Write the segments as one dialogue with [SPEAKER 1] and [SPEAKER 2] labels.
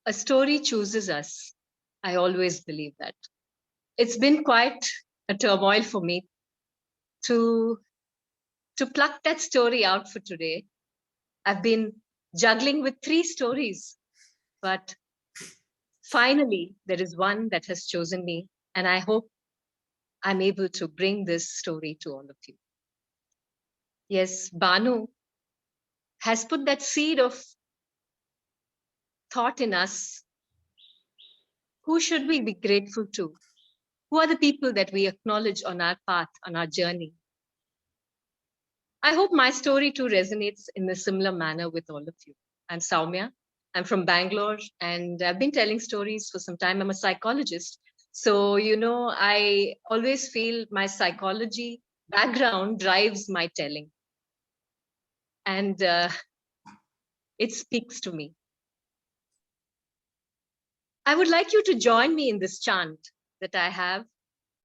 [SPEAKER 1] A story chooses us. I always believe that. It's been quite a turmoil for me to, to pluck that story out for today. I've been juggling with 3 stories, but finally, there is one that has chosen me, and I hope I'm able to bring this story to all of you. Yes, Banu has put that seed of thought in us. Who should we be grateful to? Who are the people that we acknowledge on our path, on our journey? I hope my story too resonates in a similar manner with all of you. I'm Sowmya. I'm from Bangalore, and I've been telling stories for some time. I'm a psychologist. So, I always feel my psychology background drives my telling. And it speaks to me. I would like you to join me in this chant that I have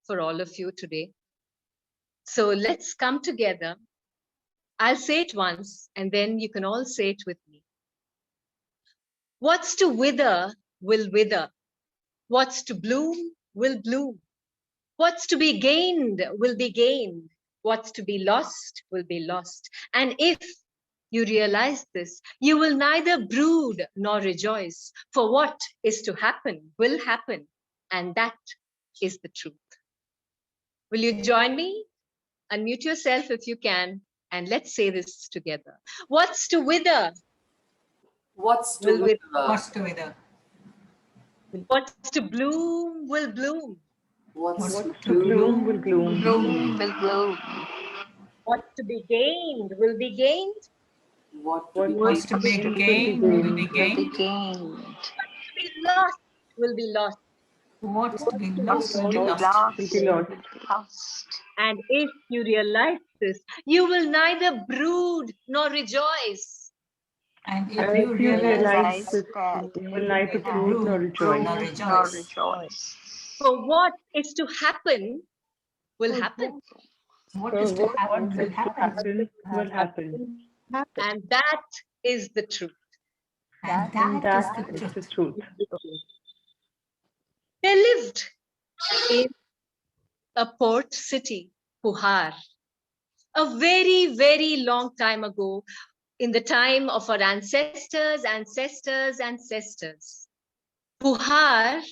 [SPEAKER 1] for all of you today. So let's come together. I'll say it once, and then you can all say it with me. What's to wither will wither. What's to bloom will bloom. What's to be gained will be gained. What's to be lost will be lost. And if you realize this, you will neither brood nor rejoice, for what is to happen will happen, and that is the truth. Will you join me? Unmute yourself if you can, and let's say this together. What's to wither?
[SPEAKER 2] What's to
[SPEAKER 1] will
[SPEAKER 2] wither?
[SPEAKER 3] What's to wither?
[SPEAKER 1] What's to bloom will bloom.
[SPEAKER 2] What's
[SPEAKER 3] What's
[SPEAKER 2] to
[SPEAKER 3] bloom
[SPEAKER 2] bloom?
[SPEAKER 3] will bloom.
[SPEAKER 4] will bloom.
[SPEAKER 1] What's to be gained will be gained.
[SPEAKER 2] What to be
[SPEAKER 3] What's to be gained will be gained.
[SPEAKER 1] What's to be lost will be lost.
[SPEAKER 3] What's to be lost will be
[SPEAKER 4] Lost
[SPEAKER 3] lost.
[SPEAKER 4] will be lost.
[SPEAKER 1] And if you realize this, you will neither brood nor rejoice.
[SPEAKER 3] And
[SPEAKER 4] And
[SPEAKER 3] if you realize
[SPEAKER 4] realize that
[SPEAKER 3] you
[SPEAKER 4] you
[SPEAKER 3] will
[SPEAKER 4] will
[SPEAKER 3] neither
[SPEAKER 4] neither
[SPEAKER 3] brood nor
[SPEAKER 4] brood
[SPEAKER 3] rejoice.
[SPEAKER 4] nor rejoice.
[SPEAKER 1] For what is to happen will happen.
[SPEAKER 3] What is to happen will happen.
[SPEAKER 5] will happen.
[SPEAKER 1] And that is the truth.
[SPEAKER 3] And that is the
[SPEAKER 5] It's the
[SPEAKER 3] truth.
[SPEAKER 5] truth.
[SPEAKER 1] They lived in a port city, Puhar, a very, very long time ago, in the time of our ancestors. Puhar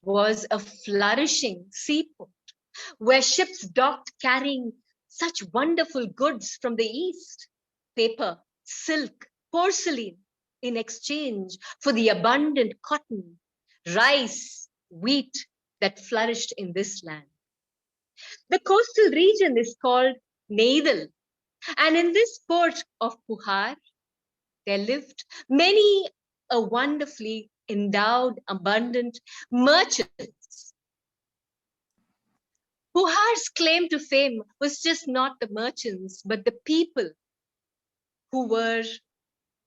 [SPEAKER 1] was a flourishing seaport where ships docked carrying such wonderful goods from the east: paper, silk, porcelain, in exchange for the abundant cotton, rice, wheat that flourished in this land. The coastal region is called Neidal, and in this port of Puhar, there lived many a wonderfully endowed, abundant merchants. Puhar's claim to fame was just not the merchants, but the people who were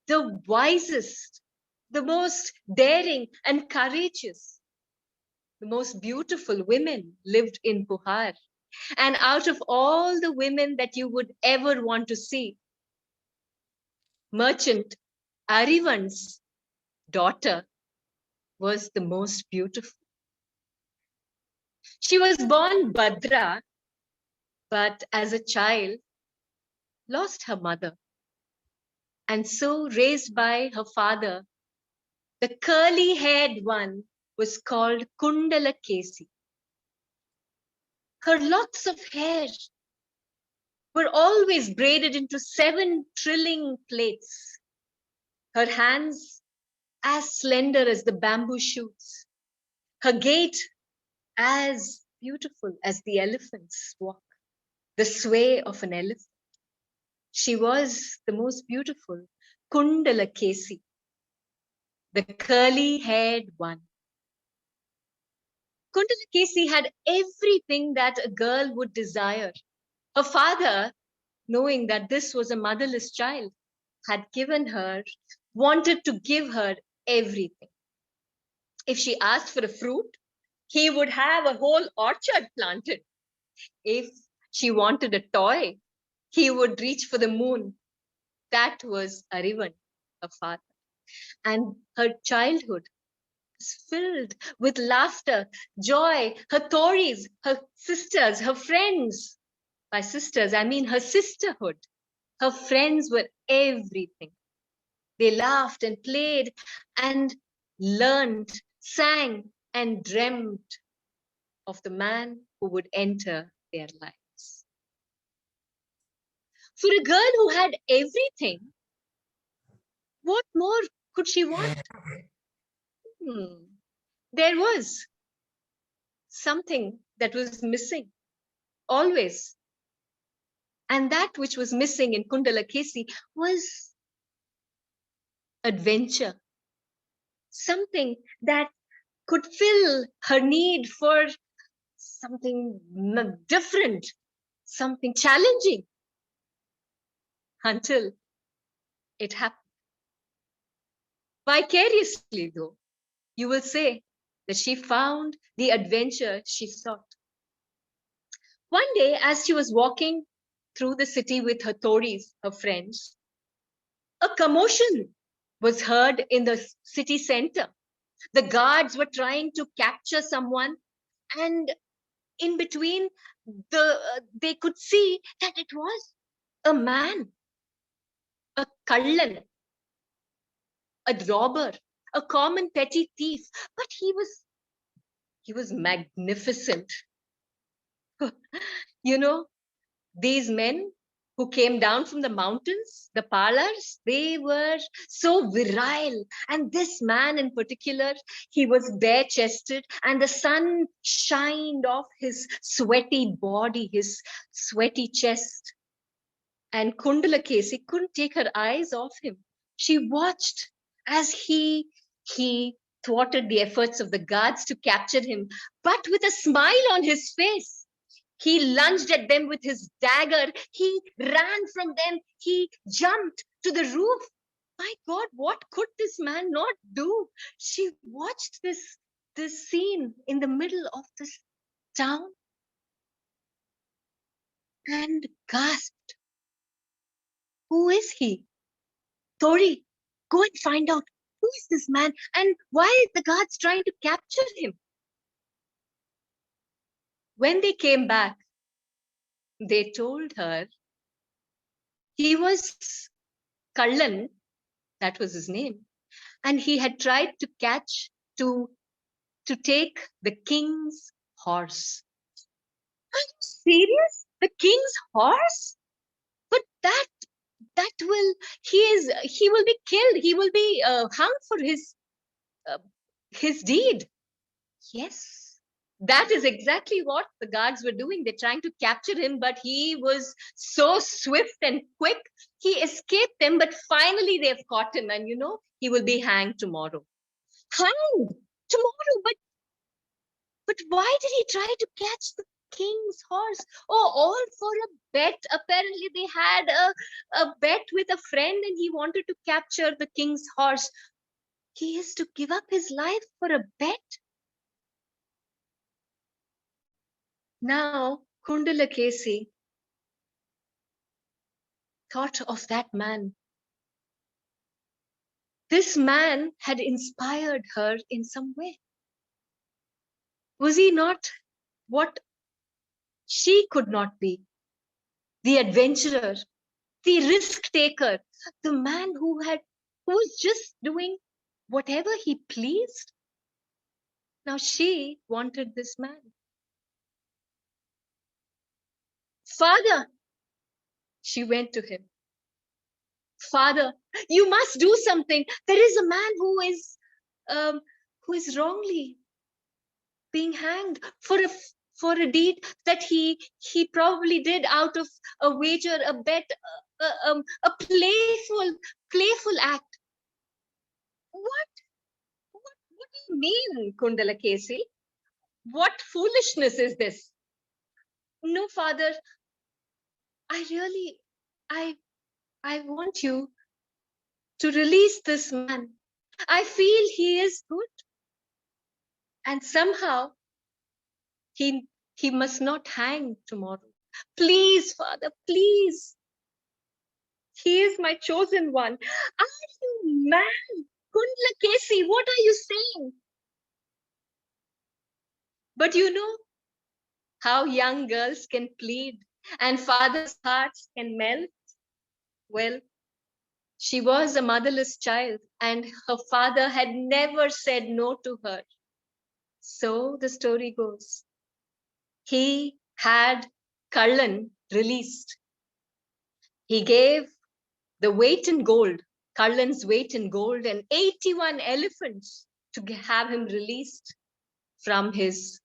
[SPEAKER 1] the wisest, the most daring and courageous. The most beautiful women lived in Puhar. And out of all the women that you would ever want to see, merchant Arivan's daughter was the most beautiful. She was born Bhadra, but as a child, lost her mother. And so, raised by her father, the curly haired one was called Kundala Kesi. Her locks of hair were always braided into 7 trilling plaits. Her hands as slender as the bamboo shoots. Her gait as beautiful as the elephant's walk, the sway of an elephant. She was the most beautiful Kundala Kesi, the curly-haired one. Kundala Kesi had everything that a girl would desire. Her father, knowing that this was a motherless child, had wanted to give her everything. If she asked for a fruit, he would have a whole orchard planted. If she wanted a toy, he would reach for the moon. That was Arivan, her father. And her childhood was filled with laughter, joy, her Tories, her sisters, her friends. By sisters, I mean her sisterhood. Her friends were everything. They laughed and played and learned, sang and dreamt of the man who would enter their lives. For a girl who had everything, what more could she want? There was something that was missing, always. And that which was missing in Kundalakesi was adventure, something that could fill her need for something different, something challenging, until it happened. Vicariously, though, you will say that she found the adventure she sought. One day, as she was walking through the city with her Tories, her friends, a commotion was heard in the city center. The guards were trying to capture someone, and in between, they could see that it was a man, a kallan, a robber, a common petty thief, but he was magnificent. You know, these men who came down from the mountains, the Palas, they were so virile. And this man in particular, he was bare chested, and the sun shined off his sweaty body, his sweaty chest. And Kundalakesi couldn't take her eyes off him. She watched as he thwarted the efforts of the guards to capture him, but with a smile on his face. He lunged at them with his dagger. He ran from them. He jumped to the roof. My God, what could this man not do? She watched this scene in the middle of this town and gasped. Who is he? Tori, go and find out who is this man and why are the guards trying to capture him? When they came back, they told her he was Kallan, that was his name, and he had tried to catch to take the king's horse. Are you serious? The king's horse? But that will he will be killed. He will be hung for his deed. Yes, that is exactly what the guards were doing. They're trying to capture him, but he was so swift and quick. He escaped them, but finally they've caught him, and he will be hanged tomorrow. Hanged tomorrow, but why did he try to catch the king's horse? Oh, all for a bet. Apparently, they had a bet with a friend, and he wanted to capture the king's horse. He is to give up his life for a bet. Now, Kundalakesi thought of that man. This man had inspired her in some way. Was he not what she could not be? The adventurer, the risk taker, the man who was just doing whatever he pleased. Now she wanted this man. Father, she went to him. Father, you must do something. There is a man who is wrongly being hanged for a deed that he probably did out of a wager, a bet, a playful act. What do you mean, Kundalakesi? What foolishness is this? No, Father, I want you to release this man. I feel he is good. And somehow he must not hang tomorrow. Please, Father, please. He is my chosen one. Are you mad? Kundalakesi, what are you saying? But you know how young girls can plead and fathers' hearts can melt? Well, she was a motherless child and her father had never said no to her. So the story goes. He had Kallan released. He gave the weight in gold, Kallan's weight in gold, and 81 elephants to have him released from his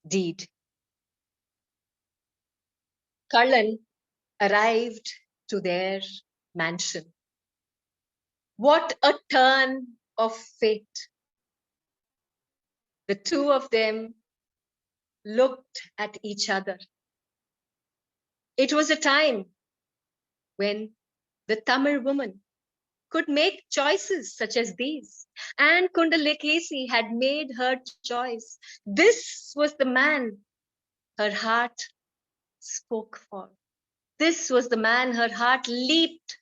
[SPEAKER 1] deed. Kallan arrived to their mansion. What a turn of fate. The two of them looked at each other. It was a time when the Tamil woman could make choices such as these. And Kundalakesi had made her choice. This was the man her heart spoke for. This was the man her heart leaped.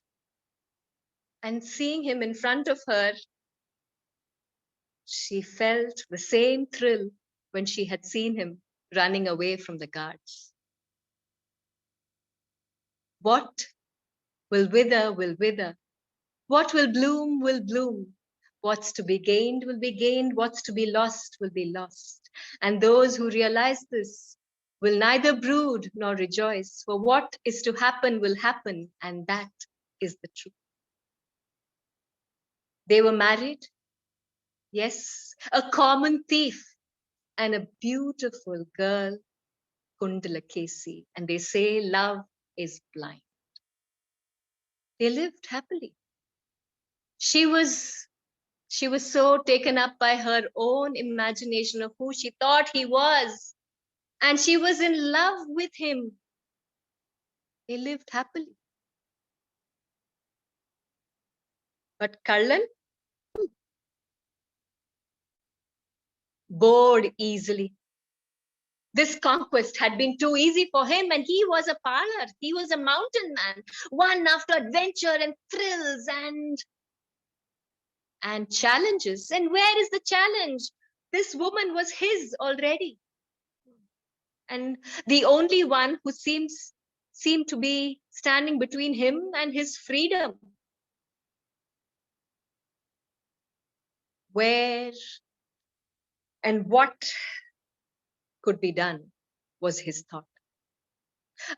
[SPEAKER 1] And seeing him in front of her, she felt the same thrill when she had seen him running away from the guards. What will wither will wither. What will bloom. What's to be gained will be gained. What's to be lost will be lost. And those who realize this will neither brood nor rejoice, for what is to happen will happen, and that is the truth. They were married, yes, a common thief and a beautiful girl, Kundalakesi, and they say love is blind. They lived happily. She was so taken up by her own imagination of who she thought he was. And she was in love with him. They lived happily. But Kallan bored easily. This conquest had been too easy for him, and he was a parlor. He was a mountain man, one after adventure and thrills and challenges. And where is the challenge? This woman was his already. And the only one who seemed to be standing between him and his freedom. Where and what could be done was his thought.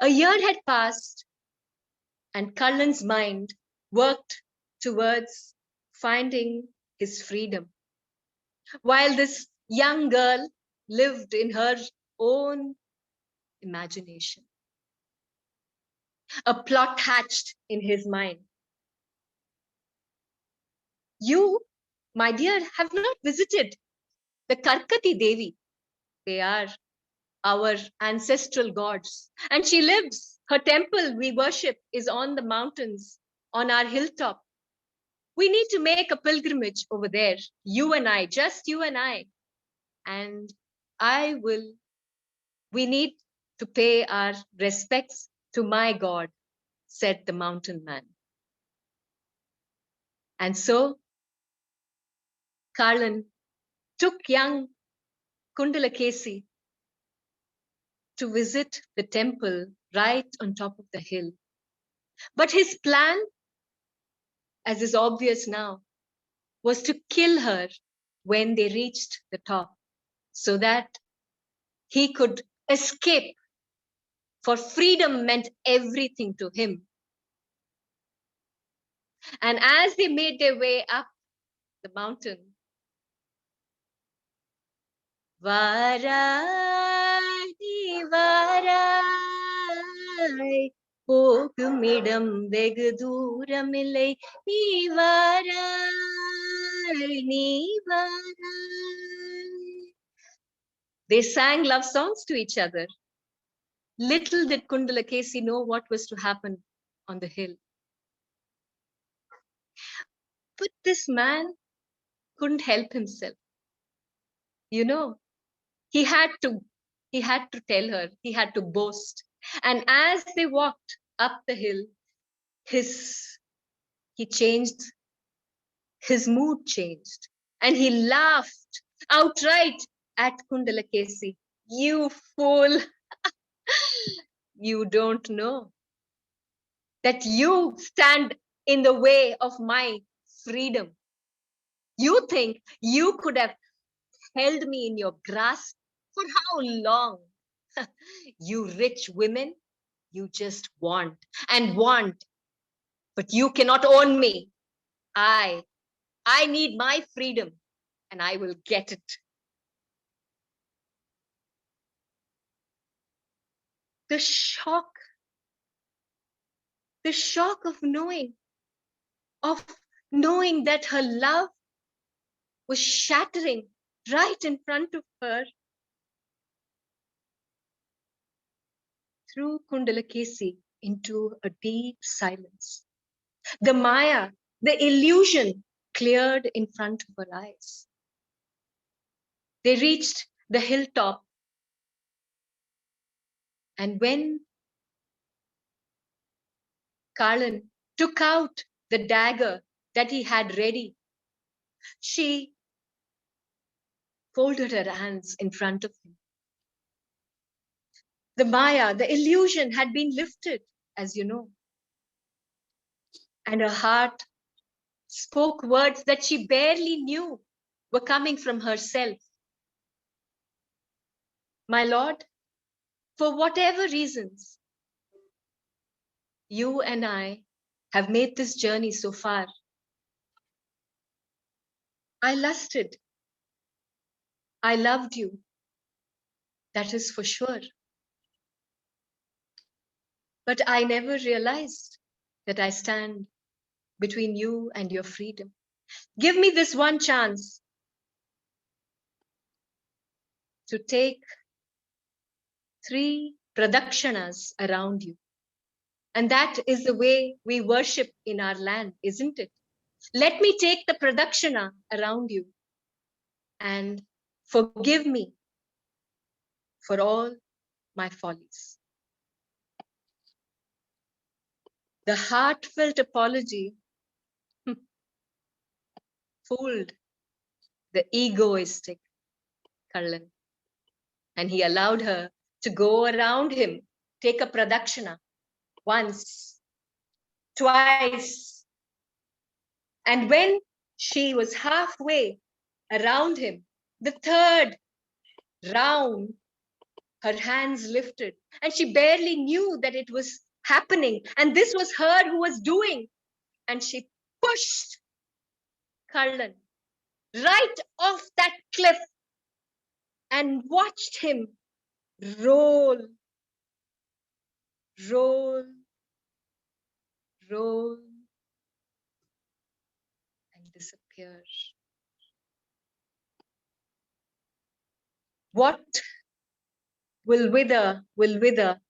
[SPEAKER 1] A year had passed, and Kallan's mind worked towards finding his freedom, while this young girl lived in her own imagination. A plot hatched in his mind. You, my dear, have not visited the Karkati Devi. They are our ancestral gods. And she lives, her temple we worship is on the mountains, on our hilltop. We need to make a pilgrimage over there, you and I, just you and I. And we need to pay our respects to my God, said the mountain man. And so Kallan took young Kundalakesi to visit the temple right on top of the hill. But his plan, as is obvious now, was to kill her when they reached the top so that he could escape, for freedom meant everything to him. And as they made their way up the mountain, Varai, Varai, போகுமிடம் வெகு தூரமில்லை நீ வாராய் நீ வாராய். They sang love songs to each other. Little did Kundalakesi know what was to happen on the hill. But this man couldn't help himself. You know, he had to tell her, he had to boast. And as they walked up the hill, he changed his mood changed and he laughed outright at Kundalakesi. You fool! You don't know that you stand in the way of my freedom. You think you could have held me in your grasp for how long? You rich women, you just want and want, but you cannot own me. I need my freedom and I will get it. The shock of knowing that her love was shattering right in front of her threw Kundalakesi into a deep silence. The Maya, the illusion cleared in front of her eyes. They reached the hilltop, and when Kalan took out the dagger that he had ready, she folded her hands in front of him. The Maya, the illusion had been lifted, as you know, and her heart spoke words that she barely knew were coming from herself. My Lord, for whatever reasons, you and I have made this journey so far. I lusted. I loved you. That is for sure. But I never realized that I stand between you and your freedom. Give me this one chance to take 3 pradakshanas around you. And that is the way we worship in our land, isn't it? Let me take the pradakshana around you and forgive me for all my follies. The heartfelt apology fooled the egoistic Kallan, and he allowed her to go around him, take a pradakshana once, twice. And when she was halfway around him, the third round, her hands lifted, and she barely knew that it was happening. And this was her who was doing. And she pushed Kallan right off that cliff and watched him roll, roll, roll, and disappear. What will wither, will wither.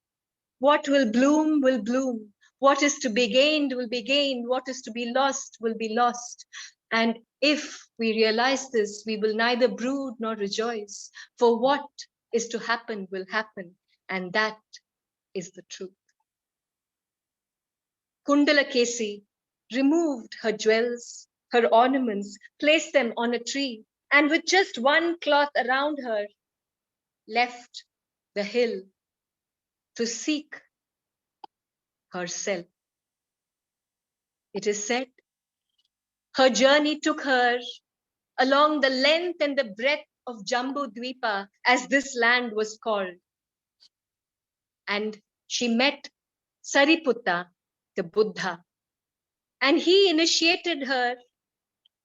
[SPEAKER 1] What will bloom. What is to be gained will be gained. What is to be lost will be lost. And if we realize this, we will neither brood nor rejoice. For what is to happen will happen. And that is the truth. Kundalakesi removed her jewels, her ornaments, placed them on a tree, and with just one cloth around her, left the hill to seek herself. It is said her journey took her along the length and the breadth of Jambu Dvipa, as this land was called. And she met Sariputta, the Buddha, and he initiated her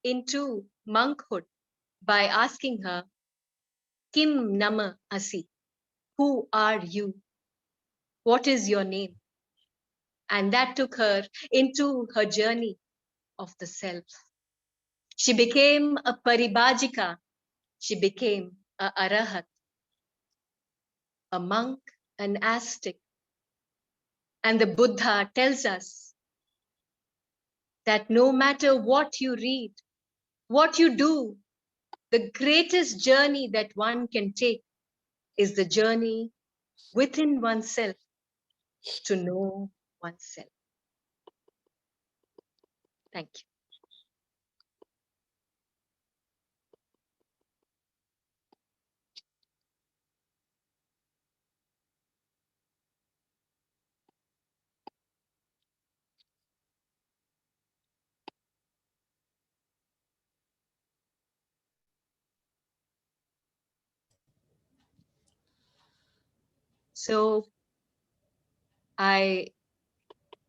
[SPEAKER 1] into monkhood by asking her, Kim Nama Asi? Who are you? What is your name? And that took her into her journey of the self. She became a paribhajika. She became a arahat, a monk, an ascetic. And the Buddha tells us that no matter what you read, what you do, the greatest journey that one can take is the journey within oneself to know oneself. Thank you. So I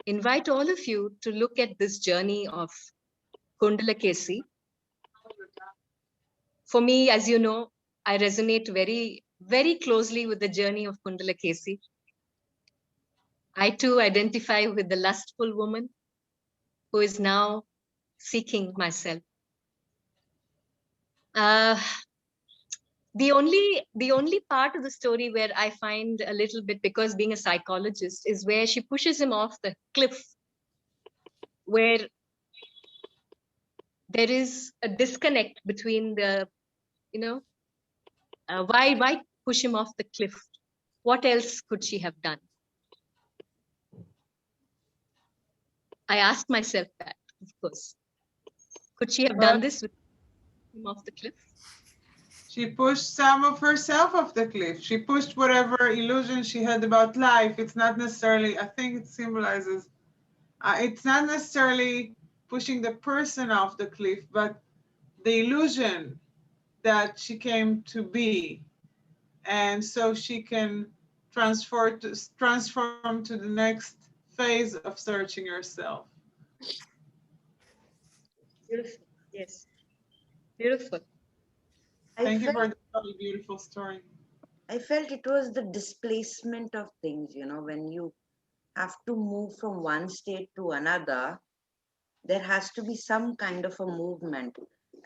[SPEAKER 1] invite all of you to look at this journey of Kundalakesi. For me, as you know, I resonate very, very closely with the journey of Kundalakesi. I too identify with the lustful woman who is now seeking myself. Uh, the only part of the story where I find a little bit, because being a psychologist, is where she pushes him off the cliff, where there is a disconnect between the, you know, why push him off the cliff? What else could she have done? I asked myself that, of course. Could she have done this with him off the cliff?
[SPEAKER 5] She pushed some of herself off the cliff. She pushed whatever illusion she had about life. It's not necessarily, I think it symbolizes, it's not necessarily pushing the person off the cliff, but the illusion that she came to be. And so she can transform to the next phase of searching herself.
[SPEAKER 1] Beautiful. Yes. Beautiful.
[SPEAKER 5] Thank you for the very beautiful story.
[SPEAKER 6] I felt it was the displacement of things, you know, when you have to move from one state to another, there has to be some kind of a movement.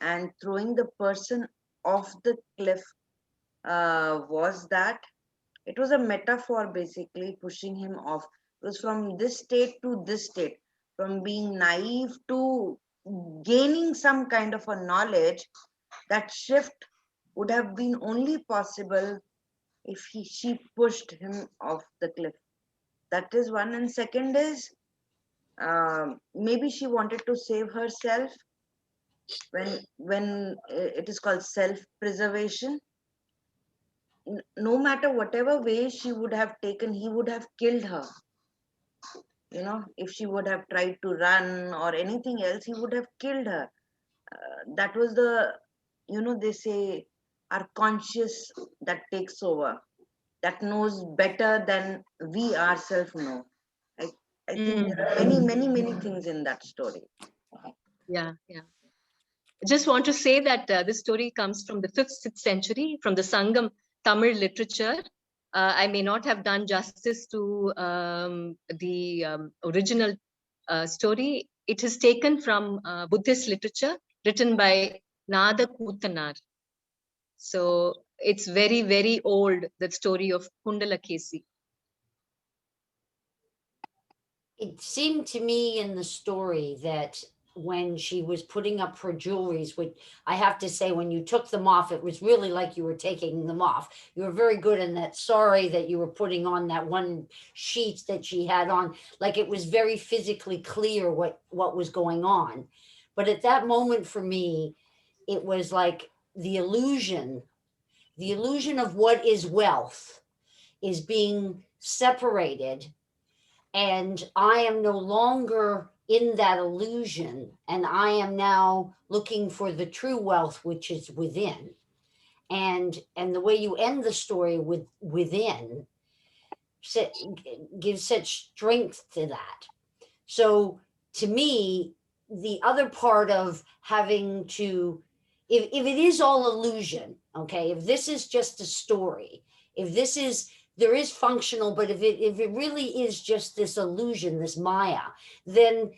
[SPEAKER 6] And throwing the person off the cliff was that. It was a metaphor, basically, pushing him off. It was from this state to this state, from being naive to gaining some kind of a knowledge. That shift would have been only possible if she pushed him off the cliff. That is one. And second is, maybe she wanted to save herself when it is called self-preservation. No matter whatever way she would have taken, he would have killed her. You know, if she would have tried to run or anything else, he would have killed her. That was the, you know, they say our conscious that takes over, that knows better than we ourselves know. I think there are many things in that story.
[SPEAKER 1] Yeah, yeah. I just want to say that this story comes from the 5th, 6th century, from the Sangam Tamil literature. I may not have done justice to the original story. It is taken from Buddhist literature written by Nada Kutanar. So it's very, very old, that story of Kundalakesi.
[SPEAKER 7] It seemed to me in the story that when she was putting up her jewelries, which I have to say, when you took them off, it was really like you were taking them off. You were very good in that. Sorry that you were putting on that one sheet that she had on, like it was very physically clear what was going on. But at that moment for me, it was like the illusion of what is wealth is being separated, and I am no longer in that illusion, and I am now looking for the true wealth which is within. And the way you end the story with within gives such strength to that. So to me, the other part of having to, if it is all illusion, okay, if this is just a story, if this is, there is functional, but if it really is just this illusion, this Maya, then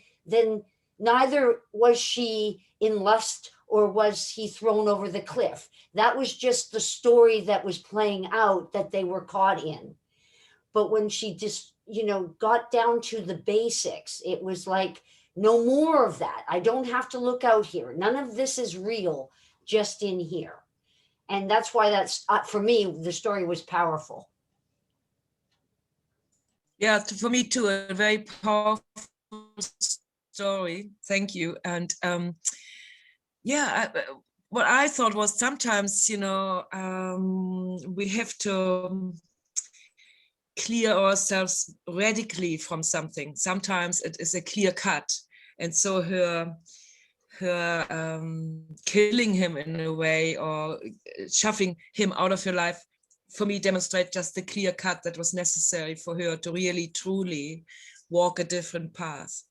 [SPEAKER 7] neither was she in lust or was he thrown over the cliff. That was just the story that was playing out that they were caught in. But when she just, got down to the basics, it was like, no more of that. I don't have to look out here. None of this is real, just in here. And that's why that's, for me, the story was powerful.
[SPEAKER 8] Yeah, for me too, a very powerful story. Thank you. And what I thought was sometimes, we have to clear ourselves radically from something. Sometimes it is a clear cut. And so her killing him in a way or shoving him out of your life for me, demonstrate just the clear cut that was necessary for her to really, truly walk a different path.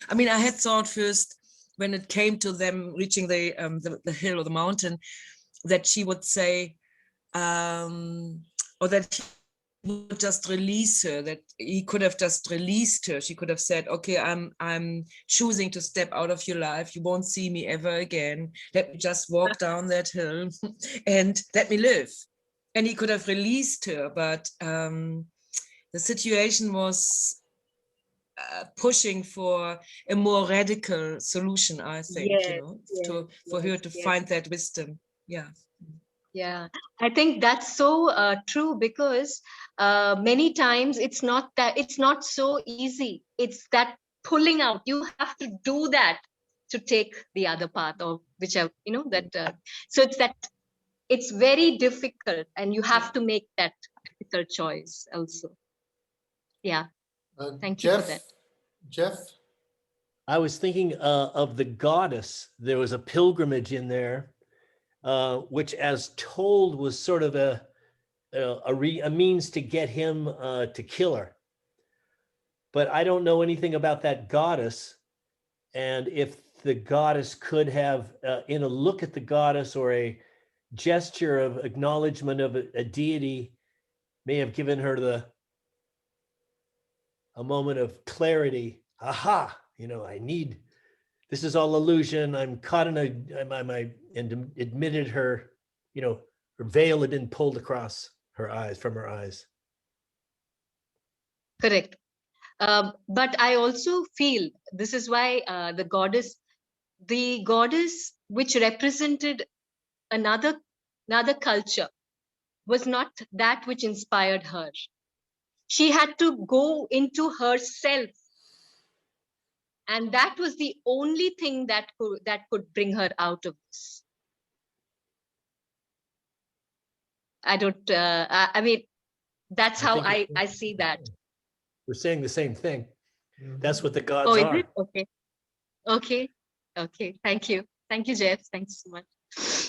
[SPEAKER 8] I mean, I had thought first, when it came to them reaching the hill or the mountain, that she would say, or that he would just release her, that he could have just released her. She could have said, okay, I'm choosing to step out of your life. You won't see me ever again. Let me just walk down that hill and let me live. And he could have released her, but the situation was pushing for a more radical solution, I think,
[SPEAKER 1] Yes,
[SPEAKER 8] you know,
[SPEAKER 1] yes,
[SPEAKER 8] for her
[SPEAKER 1] yes,
[SPEAKER 8] to
[SPEAKER 1] yes.
[SPEAKER 8] find that wisdom. Yeah.
[SPEAKER 1] Yeah, I think that's so true, because many times it's not so easy. It's that pulling out. You have to do that to take the other path, or whichever, you know, that. So it's very difficult, and you have to make that difficult choice also. Yeah, thank you for that.
[SPEAKER 9] Jeff,
[SPEAKER 10] I was thinking of the goddess. There was a pilgrimage in there, which, as told, was sort of a means to get him to kill her. But I don't know anything about that goddess, and if the goddess could have, in a look at the goddess or a gesture of acknowledgement of a deity, may have given her a moment of clarity. Aha, you know, this is all illusion. I'm caught in and admitted her, you know, her veil had been pulled across her eyes, from her eyes.
[SPEAKER 1] Correct. But I also feel this is why the goddess which represented another culture, was not that which inspired her. She had to go into herself, and that was the only thing that could bring her out of this. I don't. I mean, that's how I see that.
[SPEAKER 10] We're saying the same thing. That's what the gods
[SPEAKER 1] Oh, is
[SPEAKER 10] are.
[SPEAKER 1] it? Okay. Okay. Okay. Thank you. Thank you, Jeff. Thanks so much.